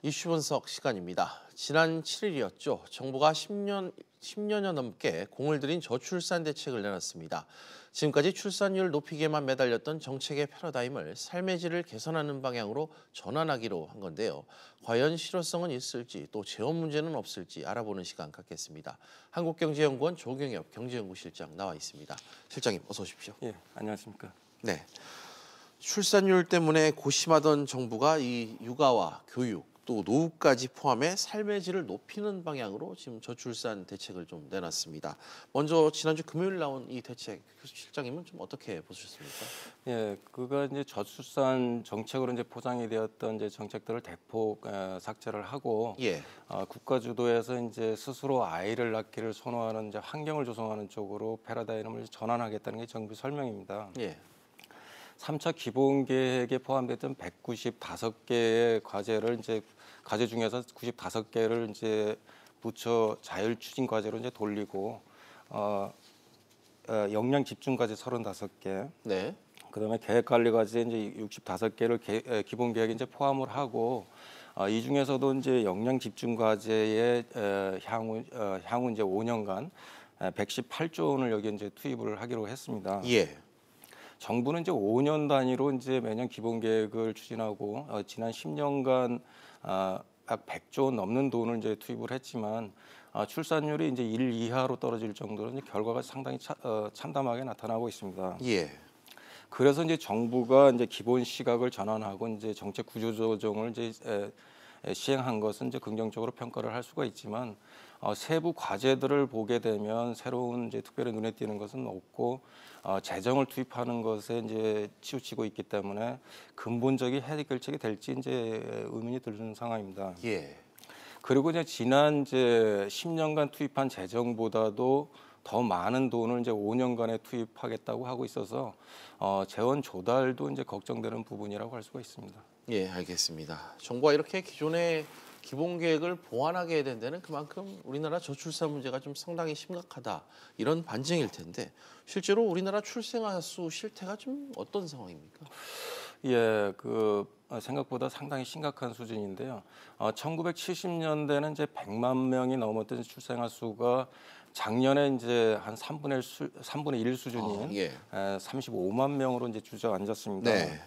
이슈 분석 시간입니다. 지난 7일이었죠. 정부가 10년여 넘게 공을 들인 저출산 대책을 내놨습니다. 지금까지 출산율 높이기에만 매달렸던 정책의 패러다임을 삶의 질을 개선하는 방향으로 전환하기로 한 건데요. 과연 실효성은 있을지 또 재원 문제는 없을지 알아보는 시간 갖겠습니다. 한국경제연구원 조경엽 경제연구실장 나와 있습니다. 실장님 어서 오십시오. 예, 안녕하십니까. 네. 출산율 때문에 고심하던 정부가 이 육아와 교육 또 노후까지 포함해 삶의 질을 높이는 방향으로 지금 저출산 대책을 좀 내놨습니다. 먼저 지난주 금요일 나온 이 대책 실장님은 좀 어떻게 보셨습니까? 예, 그가 이제 저출산 정책으로 이제 포장이 되었던 이제 정책들을 대폭 삭제를 하고 국가 주도에서 이제 스스로 아이를 낳기를 선호하는 이제 환경을 조성하는 쪽으로 패러다임을 전환하겠다는 게 정부 설명입니다. 예. 3차 기본 계획에 포함됐던 195개의 과제를 이제 과제 중에서 95개를 이제 부처 자율 추진 과제로 이제 돌리고 역량 집중 과제 35개. 네. 그다음에 계획 관리 과제 이제 65개를 기본 계획에 이제 포함을 하고 이 중에서도 이제 역량 집중 과제에 향후 이제 5년간 118조 원을 여기 이제 투입을 하기로 했습니다. 예. 정부는 이제 5년 단위로 이제 매년 기본 계획을 추진하고 지난 10년간 약 100조 원 넘는 돈을 이제 투입을 했지만 출산율이 이제 1 이하로 떨어질 정도로 이제 결과가 상당히 참담하게 나타나고 있습니다. 예. 그래서 이제 정부가 이제 기본 시각을 전환하고 이제 정책 구조 조정을 이제 시행한 것은 이제 긍정적으로 평가를 할 수가 있지만 세부 과제들을 보게 되면 새로운 이제 특별히 눈에 띄는 것은 없고 재정을 투입하는 것에 이제 치우치고 있기 때문에 근본적인 해결책이 될지 이제 의문이 드는 상황입니다. 예. 그리고 이제 지난 이제 10년간 투입한 재정보다도 더 많은 돈을 이제 5년간에 투입하겠다고 하고 있어서 재원 조달도 이제 걱정되는 부분이라고 할 수가 있습니다. 예, 알겠습니다. 정부가 이렇게 기존의 기본 계획을 보완하게 된 데는 그만큼 우리나라 저출산 문제가 좀 상당히 심각하다 이런 반증일 텐데 실제로 우리나라 출생아 수 실태가 좀 어떤 상황입니까? 예, 생각보다 상당히 심각한 수준인데요. 1970년대는 이제 100만 명이 넘었던 출생아 수가 작년에 이제 한 3분의 1 수준인 35만 명으로 이제 주저앉았습니다. 네.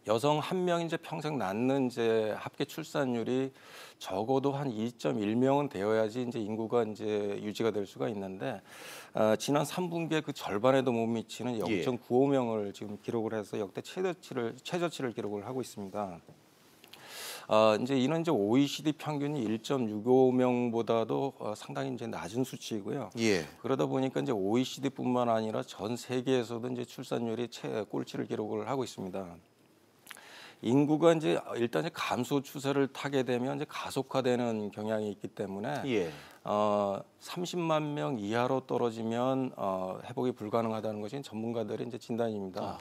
여성 한 명이 이제 평생 낳는 이제 합계 출산율이 적어도 한 2.1명은 되어야지 이제 인구가 이제 유지가 될 수가 있는데 지난 3분기에 그 절반에도 못 미치는 0.95명을 지금 기록을 해서 역대 최저치를 기록을 하고 있습니다. 이제 이는 이제 OECD 평균이 1.65명보다도 상당히 이제 낮은 수치이고요. 예. 그러다 보니까 이제 OECD뿐만 아니라 전 세계에서도 이제 출산율이 꼴찌를 기록을 하고 있습니다. 인구가 이제 일단 감소 추세를 타게 되면 이제 가속화되는 경향이 있기 때문에 30만 명 이하로 떨어지면 회복이 불가능하다는 것이 전문가들의 이제 진단입니다.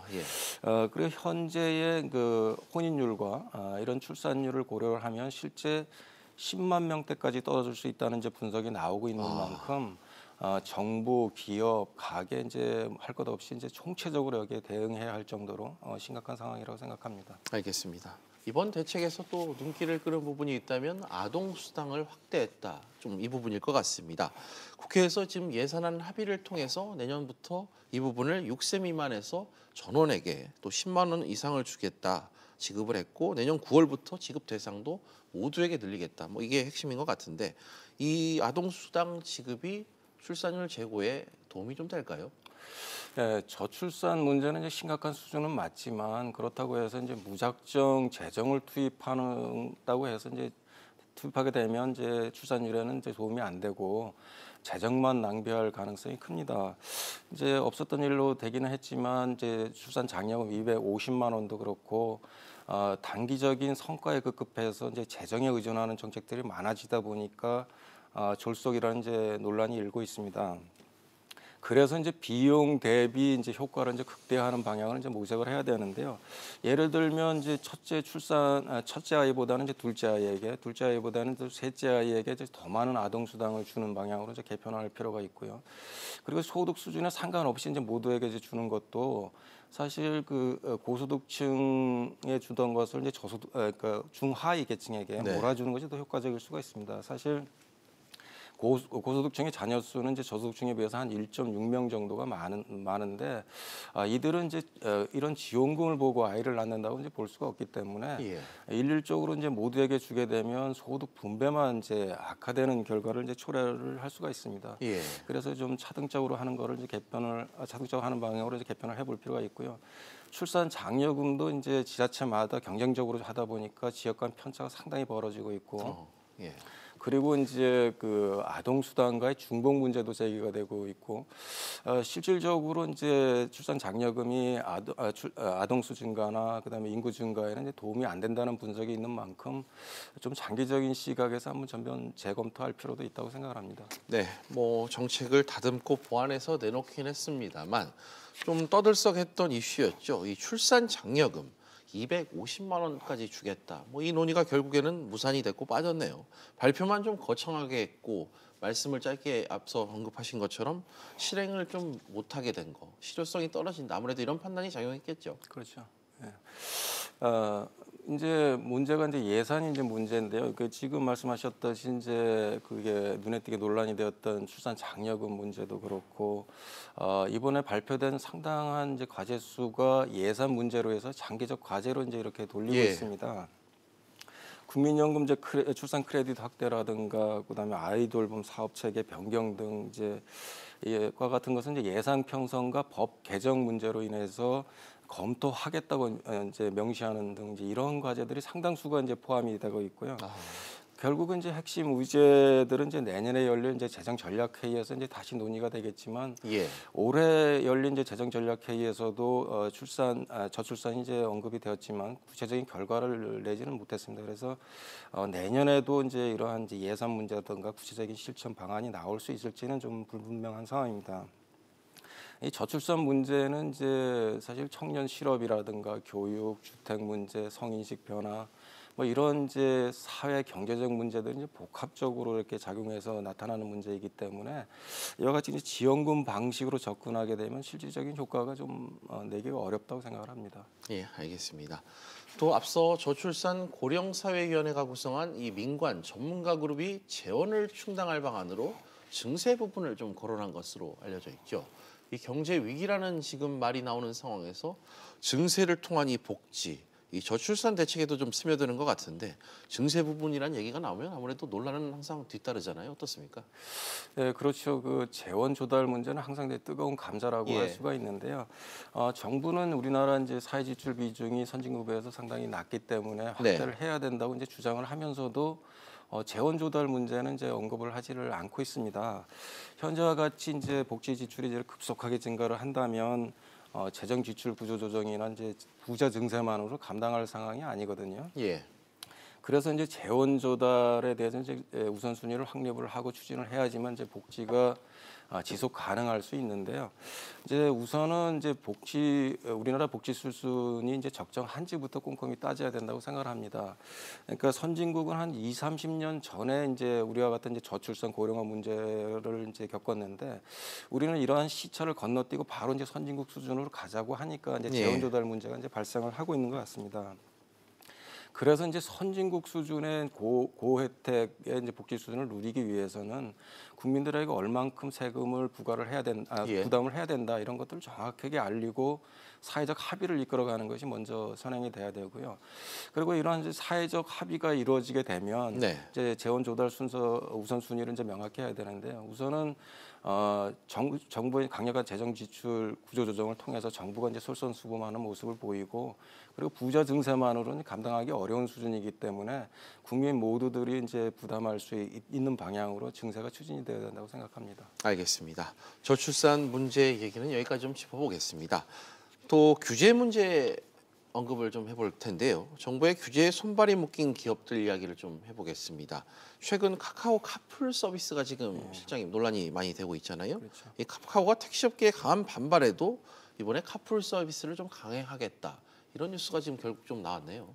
그리고 현재의 그 혼인율과 이런 출산율을 고려를 하면 실제 10만 명대까지 떨어질 수 있다는 이제 분석이 나오고 있는 만큼 정부, 기업, 가게 이제 할 것 없이 이제 총체적으로 여기에 대응해야 할 정도로 심각한 상황이라고 생각합니다. 알겠습니다. 이번 대책에서 또 눈길을 끄는 부분이 있다면 아동 수당을 확대했다. 좀 이 부분일 것 같습니다. 국회에서 지금 예산안 합의를 통해서 내년부터 이 부분을 6세 미만에서 전원에게 또 10만 원 이상을 주겠다. 지급을 했고 내년 9월부터 지급 대상도 모두에게 늘리겠다. 뭐 이게 핵심인 것 같은데 이 아동 수당 지급이 출산율 제고에 도움이 좀 될까요? 네, 저출산 문제는 이제 심각한 수준은 맞지만 그렇다고 해서 이제 무작정 재정을 투입한다고 해서 이제 투입하게 되면 이제 출산율에는 이제 도움이 안 되고 재정만 낭비할 가능성이 큽니다. 이제 없었던 일로 되기는 했지만 이제 출산 장려금 250만 원도 그렇고 단기적인 성과에 급급해서 이제 재정에 의존하는 정책들이 많아지다 보니까 졸속이라는 이제 논란이 일고 있습니다. 그래서 이제 비용 대비 이제 효과를 이제 극대화하는 방향을 이제 모색을 해야 되는데요. 예를 들면 이제 첫째 아이보다는 이제 둘째 아이보다는 셋째 아이에게 이제 더 많은 아동 수당을 주는 방향으로 이제 개편할 필요가 있고요. 그리고 소득 수준에 상관없이 이제 모두에게 이제 주는 것도 사실 그 고소득층에 주던 것을 이제 그러니까 중하위 계층에게 네. 몰아주는 것이 더 효과적일 수가 있습니다. 사실 고소득층의 자녀 수는 이제 저소득층에 비해서 한 1.6명 정도가 많은데 이들은 이제 이런 지원금을 보고 아이를 낳는다고 이제 볼 수가 없기 때문에 예. 일률적으로 이제 모두에게 주게 되면 소득 분배만 이제 악화되는 결과를 이제 초래를 할 수가 있습니다. 예. 그래서 좀 차등적으로 하는 거를 이제 차등적으로 하는 방향으로 이제 개편을 해볼 필요가 있고요. 출산 장려금도 이제 지자체마다 경쟁적으로 하다 보니까 지역 간 편차가 상당히 벌어지고 있고. 예. 그리고 이제 그 아동 수당과의 중복 문제도 제기가 되고 있고 실질적으로 이제 출산 장려금이 아동 수 증가나 그다음에 인구 증가에는 이제 도움이 안 된다는 분석이 있는 만큼 좀 장기적인 시각에서 한번 전면 재검토할 필요도 있다고 생각을 합니다. 네, 뭐 정책을 다듬고 보완해서 내놓긴 했습니다만 좀 떠들썩했던 이슈였죠. 이 출산 장려금 250만 원까지 주겠다. 뭐 이 논의가 결국에는 무산이 됐고 빠졌네요. 발표만 좀 거창하게 했고 말씀을 짧게 앞서 언급하신 것처럼 실행을 좀 못하게 된 거, 실효성이 떨어진다. 아무래도 이런 판단이 작용했겠죠. 그렇죠. 예. 이제 문제가 이제 예산이 이제 문제인데요. 그 지금 말씀하셨듯이 이제 그게 눈에 띄게 논란이 되었던 출산 장려금 문제도 그렇고 이번에 발표된 상당한 이제 과제 수가 예산 문제로 해서 장기적 과제로 이제 이렇게 돌리고 예. 있습니다. 국민연금제 출산 크레딧 확대라든가 그다음에 아이돌봄 사업 체계 변경 등 이제 이와 같은 것은 이제 예산 편성과 법 개정 문제로 인해서 검토하겠다고 이제 명시하는 등 이제 이런 과제들이 상당수가 이제 포함이 되고 있고요. 결국은 이제 핵심 의제들은 이제 내년에 열릴 이제 재정 전략 회의에서 이제 다시 논의가 되겠지만 예. 올해 열린 이제 재정 전략 회의에서도 저출산이 이제 언급이 되었지만 구체적인 결과를 내지는 못했습니다. 그래서 내년에도 이제 이러한 이제 예산 문제라든가 구체적인 실천 방안이 나올 수 있을지는 좀 불분명한 상황입니다. 이 저출산 문제는 이제 사실 청년 실업이라든가 교육, 주택 문제, 성인식 변화 뭐 이런 이제 사회 경제적 문제들이 이제 복합적으로 이렇게 작용해서 나타나는 문제이기 때문에 이와 같이 이제 지원금 방식으로 접근하게 되면 실질적인 효과가 좀 내기가 어렵다고 생각을 합니다. 예, 알겠습니다. 또 앞서 저출산 고령사회위원회가 구성한 이 민관 전문가 그룹이 재원을 충당할 방안으로 증세 부분을 좀 거론한 것으로 알려져 있죠. 이 경제 위기라는 지금 말이 나오는 상황에서 증세를 통한 이 복지, 이 저출산 대책에도 좀 스며드는 것 같은데 증세 부분이란 얘기가 나오면 아무래도 논란은 항상 뒤따르잖아요. 어떻습니까? 네, 그렇죠. 그 재원 조달 문제는 항상 뜨거운 감자라고 예. 할 수가 있는데요. 정부는 우리나라 이제 사회 지출 비중이 선진국에서 상당히 낮기 때문에 확대를 해야 된다고 이제 주장을 하면서도 재원 조달 문제는 이제 언급을 하지를 않고 있습니다. 현재와 같이 이제 복지 지출이 이제 급속하게 증가를 한다면 재정 지출 구조 조정이나 이제 부자 증세만으로 감당할 상황이 아니거든요. 예. 그래서 이제 재원 조달에 대해서 이제 우선순위를 확립을 하고 추진을 해야지만 이제 복지가 지속 가능할 수 있는데요. 이제 우선은 이제 우리나라 복지 수준이 이제 적정한지부터 꼼꼼히 따져야 된다고 생각을 합니다. 그러니까 선진국은 한 30년 전에 이제 우리와 같은 이제 저출산 고령화 문제를 이제 겪었는데 우리는 이러한 시차를 건너뛰고 바로 이제 선진국 수준으로 가자고 하니까 이제 재원 조달 문제가 이제 발생을 하고 있는 것 같습니다. 그래서 이제 선진국 수준의 고혜택의 이제 복지 수준을 누리기 위해서는 국민들에게 얼만큼 세금을 부과를 해야 부담을 해야 된다 이런 것들을 정확하게 알리고 사회적 합의를 이끌어가는 것이 먼저 선행이 돼야 되고요. 그리고 이러한 이제 사회적 합의가 이루어지게 되면 이제 재원 조달 순서 우선순위를 이제 명확히 해야 되는데요. 우선은 정부의 강력한 재정 지출 구조 조정을 통해서 정부가 이제 솔선수범하는 모습을 보이고 그리고 부자 증세만으로는 감당하기 어려운 수준이기 때문에 국민 모두들이 이제 부담할 수 있는 방향으로 증세가 추진이 되어야 된다고 생각합니다. 알겠습니다. 저출산 문제 얘기는 여기까지 좀 짚어보겠습니다. 또 규제 문제 언급을 좀 해볼 텐데요. 정부의 규제에 손발이 묶인 기업들 이야기를 좀 해보겠습니다. 최근 카카오 카풀 서비스가 지금 실장님 논란이 많이 되고 있잖아요. 그렇죠. 이 카카오가 택시업계의 강한 반발에도 이번에 카풀 서비스를 좀 강행하겠다. 이런 뉴스가 지금 결국 좀 나왔네요.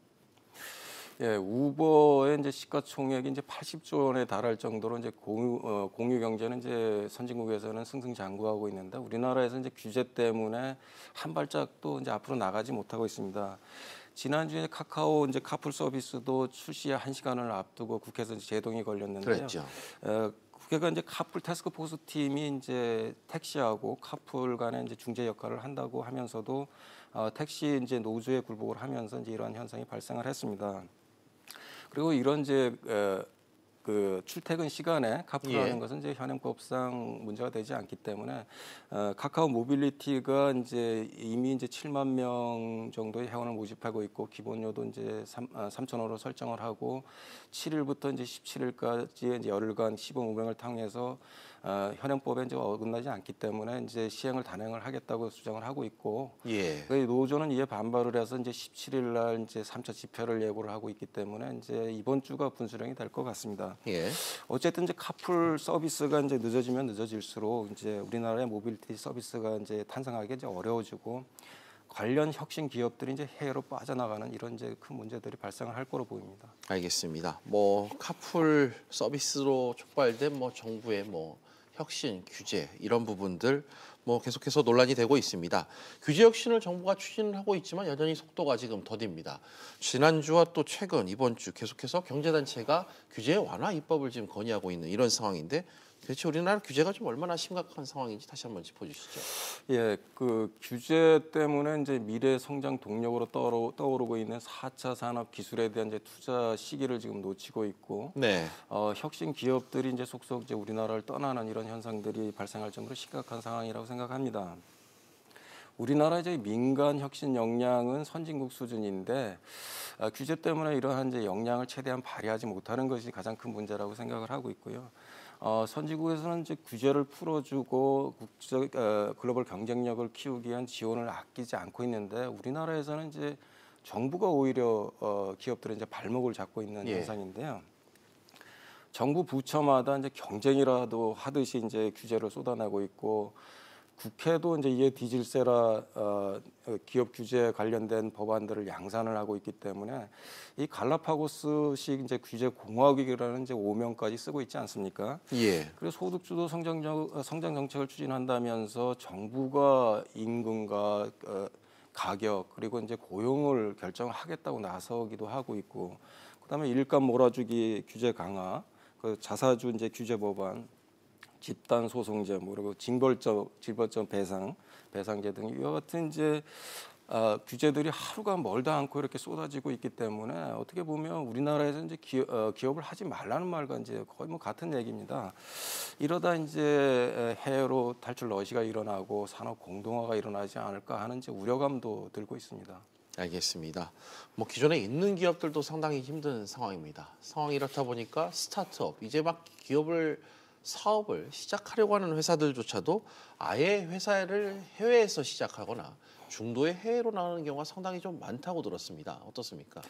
예, 우버의 이제 시가총액이 이제 80조 원에 달할 정도로 이제 공유 경제는 이제 선진국에서는 승승장구하고 있는데 우리나라에서 이제 규제 때문에 한 발짝도 이제 앞으로 나가지 못하고 있습니다. 지난주에 카카오 이제 카풀 서비스도 출시에 1시간을 앞두고 국회에서 이제 제동이 걸렸는데요. 그랬죠. 국회가 이제 카풀 태스크포스 팀이 이제 택시하고 카풀 간의 이제 중재 역할을 한다고 하면서도 택시 이제 노조에 굴복을 하면서 이제 이러한 현상이 발생을 했습니다. 그리고 이런 이제 그 출퇴근 시간에 카풀하는 것은 이제 현행법상 문제가 되지 않기 때문에 카카오 모빌리티가 이제 이미 이제 7만 명 정도의 회원을 모집하고 있고 기본료도 이제 3,000원으로 설정을 하고 7일부터 이제 17일까지 이제 열흘간 시범 운행을 통해서 현행법에 이제 어긋나지 않기 때문에 이제 시행을 단행을 하겠다고 주장을 하고 있고 예. 노조는 이에 반발을 해서 이제 17일 날 이제 3차 집회를 예고를 하고 있기 때문에 이제 이번 주가 분수령이 될 것 같습니다. 예. 어쨌든 이제 카풀 서비스가 이제 늦어지면 늦어질수록 이제 우리나라의 모빌리티 서비스가 이제 탄생하기 이제 어려워지고 관련 혁신 기업들이 이제 해외로 빠져나가는 이런 이제 큰 문제들이 발생을 할 거로 보입니다. 알겠습니다. 뭐 카풀 서비스로 촉발된 뭐 정부의 뭐 혁신, 규제 이런 부분들 뭐 계속해서 논란이 되고 있습니다. 규제 혁신을 정부가 추진을 하고 있지만 여전히 속도가 지금 더딥니다. 지난주와 또 최근 이번 주 계속해서 경제단체가 규제 완화 입법을 지금 건의하고 있는 이런 상황인데 대체 우리나라 규제가 좀 얼마나 심각한 상황인지 다시 한번 짚어주시죠. 예, 그 규제 때문에 이제 미래 성장 동력으로 떠오르고 있는 4차 산업 기술에 대한 이제 투자 시기를 지금 놓치고 있고, 네. 혁신 기업들이 이제 속속 이제 우리나라를 떠나는 이런 현상들이 발생할 정도로 심각한 상황이라고 생각합니다. 우리나라 이제 민간 혁신 역량은 선진국 수준인데 규제 때문에 이러한 이제 역량을 최대한 발휘하지 못하는 것이 가장 큰 문제라고 생각을 하고 있고요. 선진국에서는 이제 규제를 풀어주고 글로벌 경쟁력을 키우기 위한 지원을 아끼지 않고 있는데 우리나라에서는 이제 정부가 오히려 기업들의 이제 발목을 잡고 있는 현상인데요. 정부 부처마다 이제 경쟁이라도 하듯이 이제 규제를 쏟아내고 있고 국회도 이제 이에 뒤질세라 기업 규제 관련된 법안들을 양산을 하고 있기 때문에 이 갈라파고스식 이제 규제 공화국이라는 이제 오명까지 쓰고 있지 않습니까? 예. 그래서 소득주도 성장 정책을 추진한다면서 정부가 임금과 가격 그리고 이제 고용을 결정하겠다고 나서기도 하고 있고, 그다음에 일감 몰아주기 규제 강화, 그 자사주 이제 규제 법안. 집단 소송제, 그리고 징벌적 배상제 등 이와 같은 이제 규제들이 하루가 멀다 않고 이렇게 쏟아지고 있기 때문에 어떻게 보면 우리나라에서 이제 기업을 하지 말라는 말과 이제 거의 뭐 같은 얘기입니다. 이러다 이제 해외로 탈출 러시가 일어나고 산업 공동화가 일어나지 않을까 하는 이제 우려감도 들고 있습니다. 알겠습니다. 뭐 기존에 있는 기업들도 상당히 힘든 상황입니다. 상황이 이렇다 보니까 스타트업 이제 막 사업을 시작하려고 하는 회사들조차도 아예 회사를 해외에서 시작하거나 중도의 해외로 나가는 경우가 상당히 좀 많다고 들었습니다. 어떻습니까?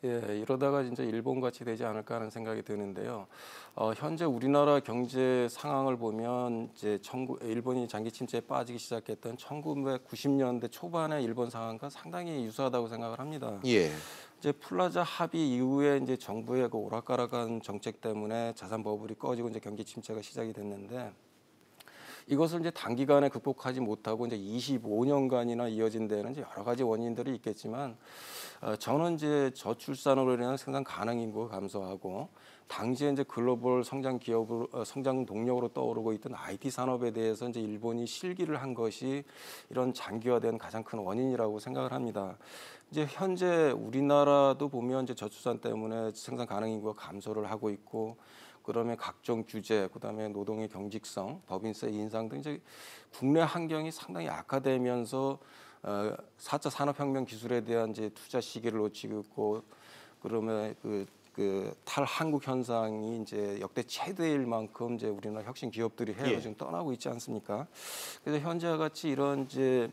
예, 이러다가 진짜 일본 같이 되지 않을까 하는 생각이 드는데요. 현재 우리나라 경제 상황을 보면 이제 일본이 장기 침체에 빠지기 시작했던 1990년대 초반의 일본 상황과 상당히 유사하다고 생각을 합니다. 예. 이제 플라자 합의 이후에 이제 정부의 그 오락가락한 정책 때문에 자산 버블이 꺼지고 이제 경기 침체가 시작이 됐는데 이것을 이제 단기간에 극복하지 못하고 이제 25년간이나 이어진 데는 이제 여러 가지 원인들이 있겠지만 저는 이제 저출산으로 인한 생산 가능 인구가 감소하고 당시에 이제 글로벌 성장 성장 동력으로 떠오르고 있던 IT 산업에 대해서 이제 일본이 실기를 한 것이 이런 장기화된 가장 큰 원인이라고 생각을 합니다. 이제 현재 우리나라도 보면 이제 저출산 때문에 생산 가능 인구가 감소를 하고 있고, 그다음에 각종 규제, 그다음에 노동의 경직성, 법인세 인상 등 이제 국내 환경이 상당히 악화되면서 4차 산업혁명 기술에 대한 이제 투자 시기를 놓치고 있고, 그러면 그 탈한국 현상이 이제 역대 최대일 만큼 이제 우리나라 혁신 기업들이 해외로 지금 떠나고 있지 않습니까? 그래서 현재와 같이 이런 이제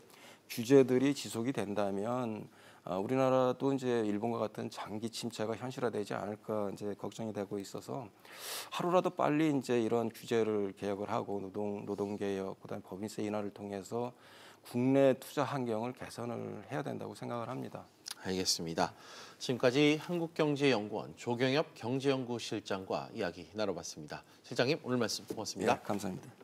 규제들이 지속이 된다면 우리나라도 이제 일본과 같은 장기 침체가 현실화되지 않을까 이제 걱정이 되고 있어서 하루라도 빨리 이제 이런 규제를 개혁을 하고 노동 개혁, 그다음에 법인세 인하를 통해서 국내 투자 환경을 개선을 해야 된다고 생각을 합니다. 알겠습니다. 지금까지 한국경제연구원 조경엽 경제연구실장과 이야기 나눠봤습니다. 실장님 오늘 말씀 고맙습니다. 예, 감사합니다.